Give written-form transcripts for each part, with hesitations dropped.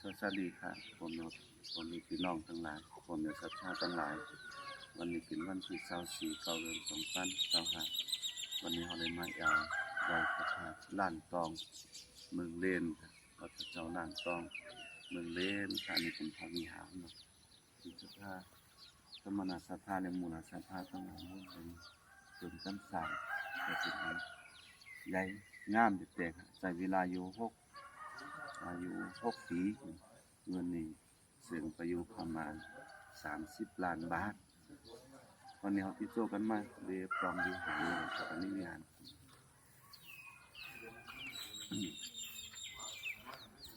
สวัสดีค่ะผมมีพี่น้องทั้งหลายผมมีศรัทธาทั้งหลายวันนี้เป็นวันที่24เดือน2025วันนี้เราได้มายาวไหว้พระธาตุล้านตองเมืองเลนค่ะวัดพระเจ้าล้านตองเมืองเลนค่ะอันนี้เป็นพระวิหารเนาะที่ศรัทธาสมณศรัทธาในหมู่ศรัทธาทั้งหลายเป็นจนกันสร้างก็เป็นใหญ่งามเด็ดๆใช้เวลาอยู่6 ปีเงินนี่ซึ่งไปอยู่ประมาณ30 ล้านบาทวันนี้เขาที่โจกันมาเรียบรองอยู่หางเลยตอนนี้มีงาน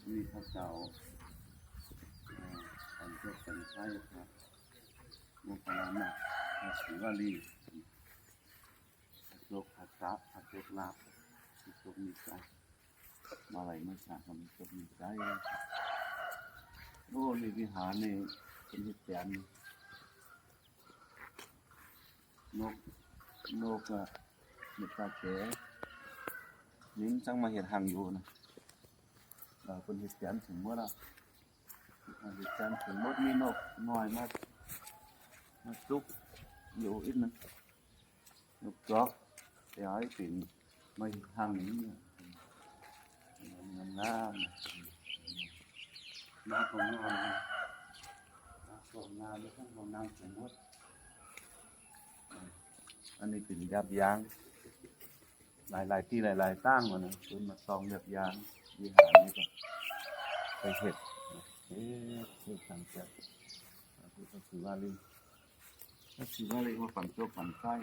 มีพระเจ้าอันเจ้าเป็นไส้ครับมุขลานะพระศิวลีพระโจกพระจับพระโจกลาภพระโจกมีใจมาไหลมาสร้างความโจกมีใจโอ้ในวิหารนี่เป็นที่แสนนกอะนกตาแก่นิ้มจังมาเห็นหางอยู่นะเป็นที่แสนถึงเมื่อละที่แสนถึงมดมีนกน้อยมาจุกอยู่อีกนึงนกจอกแต่ไอ้ปิ่นมาเห็นหางนี้งามน้าของงานของงานแล้วทั้งของนางสมมติอันนี้เป็นยับยั้งหลายที่หลายตั้งนะเป็นมาซองยับยั้งวิหารนี่ก็ไปเห็ดคือสังเกตคือพระศิวลีว่าปั่นโจปั่นไส้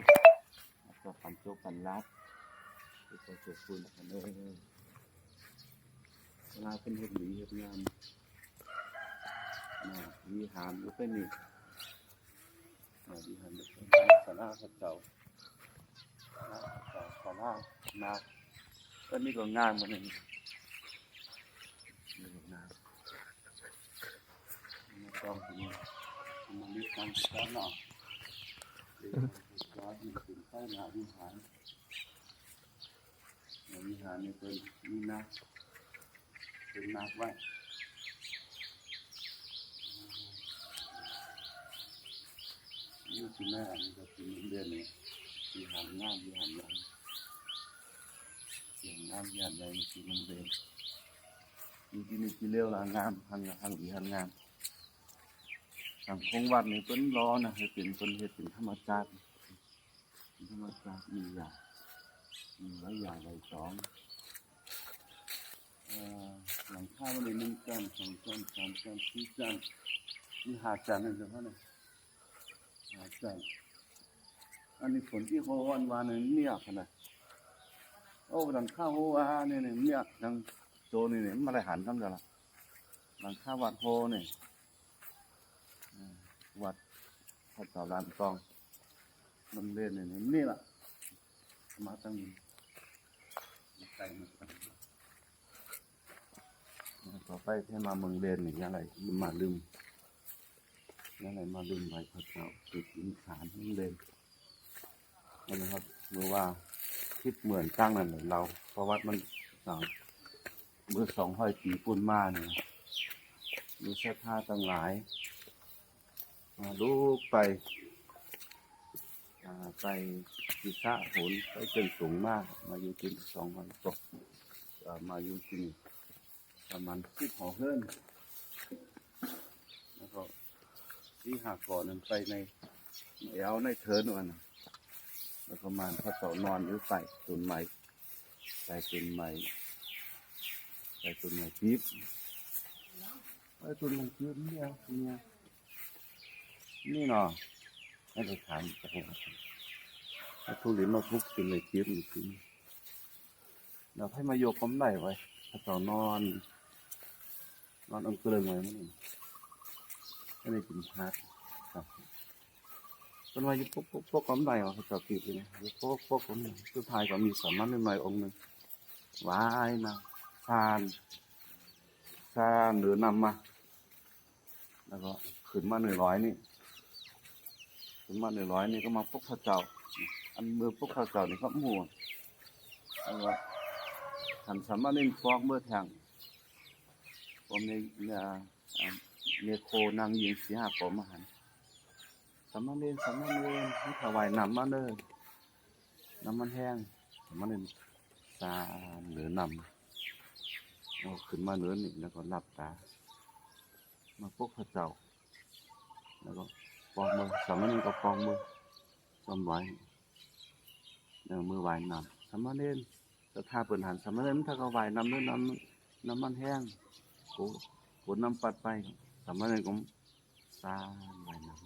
ก็ปั่นโจปั่นลัดคือไปเกิดคุยกันเลยเวลาเป็นเห็ดหลีเห็ดงามวิหารก็เป็นนี่วิหารเป็นศาลาพระเจ้าศาลานาก็นี่ก็งามเหมือนกันนี่ก็งามมาต้องที่มันมีการสร้างเนาะร้อยอยู่ถึงใต้หน้าวิหารนี่เป็นนี่นะเป็นนักไว้นี่คือแม่อันนี้ก็คือเดือนนี้วิหารงามวิหารใหญ่เสียงงามวิหารใหญ่คือมันเรียนมีที่นี่ที่เลี้ยวละงามทางวิหารงามทางคงวัดนี่เป็นล้อนะให้เป็นเป็นเหตุเป็นธรรมชาติมีอย่างมีหลายอย่างหลายสองหลังข้าวมันเลย1 จาน 2 จาน 3 จาน 4 จานมี5 จานนั่นเองนะ5 จานอันนี้ฝนที่เขาวันนึงเนี่ยขนาดโอ้หลังข้าวเนี่ยเนี่ยยังโจนี่เนี่ยมาได้หันกันแล้วล่ะหลังข้าววัดโฮเนี่ยวัดพระเจ้าล้านตองมันเล่นเนี่ยนี่แหละมาตั้งใจมาต่อไปให้มาเมืองเล่นเนี่ยยังไงมาลืมไว้พระเจ้าจุดอินทานเมืองเล่นนะครับเมื่อว่าคิดเหมือนตั้งนั่นเลยเราเพราะวัดมันเมื่อ200 ปีปุ่นมาเนี่ยมีเสื้อผ้าต่างหลายมาลูกไปศีรษะโหนไปจนสูงมากมาอยู่ที่200 ศพมาอยู่ที่นี่ประมาณ10 หอเฮิรนแล้วก็ที่หาก่อนนั้นไปในในเทินวันแล้วประมาณพระเจ้านอนอยู่ใต้ต้นไม้ทิพย์ต้นไม้ทิพย์นี่เนาะให้ไปถามจะให้ถ้าทุเรียนมาทุกเป็นเลยทิพย์อยู่ที่เราให้มาโยกผมได้ไว้พระเจ้านอนองค์เกลือไว้มั้งให้ได้กินฮาร์ดครับเป็นว่าอยู่พวกผมได้เหรอพระเจ้าติดเลยนะพวกผมสุดท้ายก็มีสามัญหน่อยองค์หนึ่งว้ายนะซานหรือนำมาแล้วก็ขึ้นมา100นี่ก็มาพวกพระเจ้าอันเมื่อพวกพระเจ้านี่ก็มั่วแล้วก็หันสามัญนี่ฟ้องเมื่อแทง ผมในเนโคนางยิงสีหาผมมาหันสามเณรให้ถวายน้ำมาเด้อน้ำมันแห้งสามเณรสาเหลือนำเอาขึ้นมาเหนือนี่แล้วก็หลับตามาพบพระเจ้าแล้วก็ปองมือสามเณรก็ปองมือซ้อมไว้แล้วมือไหว้น้ำสามเณรจะท่าเปิดหันสามเณรถ้าก็ไหว้น้ำด้วยน้ำมันแห้งกูน้ำปัดไปสามเณรก็สาไหว้น้ำ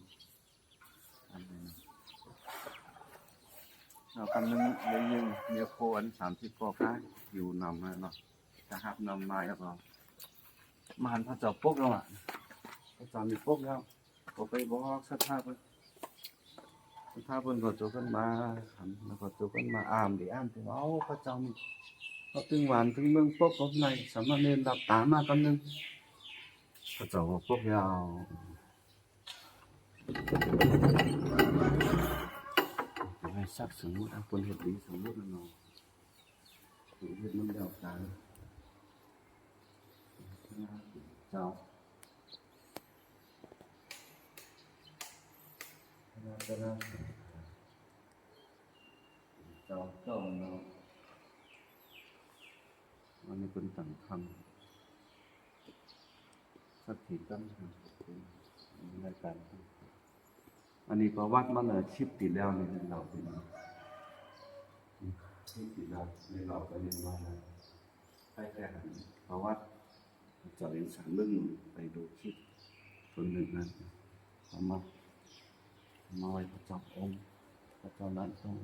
เรากำลังได้ยินเมียโคอัน30กว่าอยู่นำเนาะจะหับนำมาแล้วก็มาหันพระเจ้าปกแล้วอ่ะพระเจ้ามีปกแล้วก็ไปบอกศรัทธาเพิ่นก็จุกันมาหันแล้วก็จุกันมาอ้ามถึงเอาพระเจ้ามีเขาถึงหวานถึงเมืองปกกับในสามเณรหลับตามากำนึงพระเจ้าก็ปกยาวให้สักสมมุติคนเฮ็ดดีสมมุติเนาะเฮ็ดมันแล้วตายเจ้าเจ้าเนาะวันนี้เป็นตั้งคำสักทีตั้งเป็นรายการอันนี้ประวัติมันชิปติดแล้วในเราเป็นชิปติดแล้วในเราไปเรียนมาแล้วใกล้ๆกันประวัติเจ้าเองสั่งเรื่องไปดูคลิปคนหนึ่งนั้นเอามาไว้พระเจ้าองค์พระเจ้านั้นตรง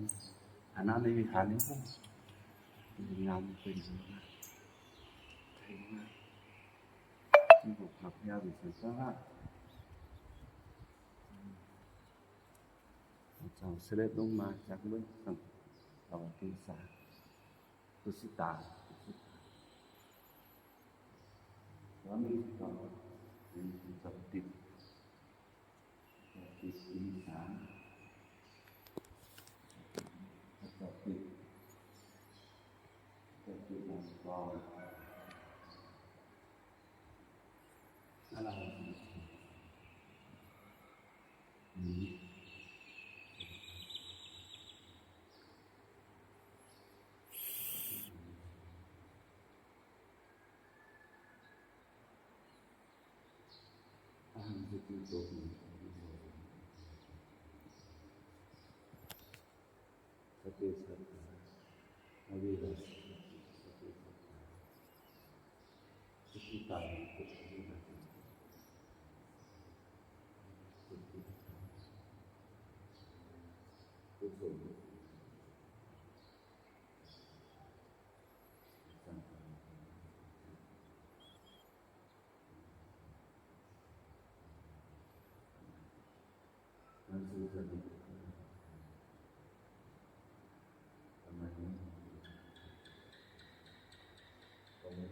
อันนั้นในวิหารนี้งานเป็นอย่างนี้ไทยนะที่บุกขับยาวิเศษสระพระเจ้าเสด็จลงมาจากเมืองสังตะวันตกสาตุสิตาแล้วมีต่อเป็นสัพติสีสารสัพติมังกรอะไรนี้อาหารที่เป็นตัวนี้สติสัมปชัญญะอวิรัสสติตาปุถุชนกุศลสังขารนั่นคือสติทำไมนี้ก็ไม่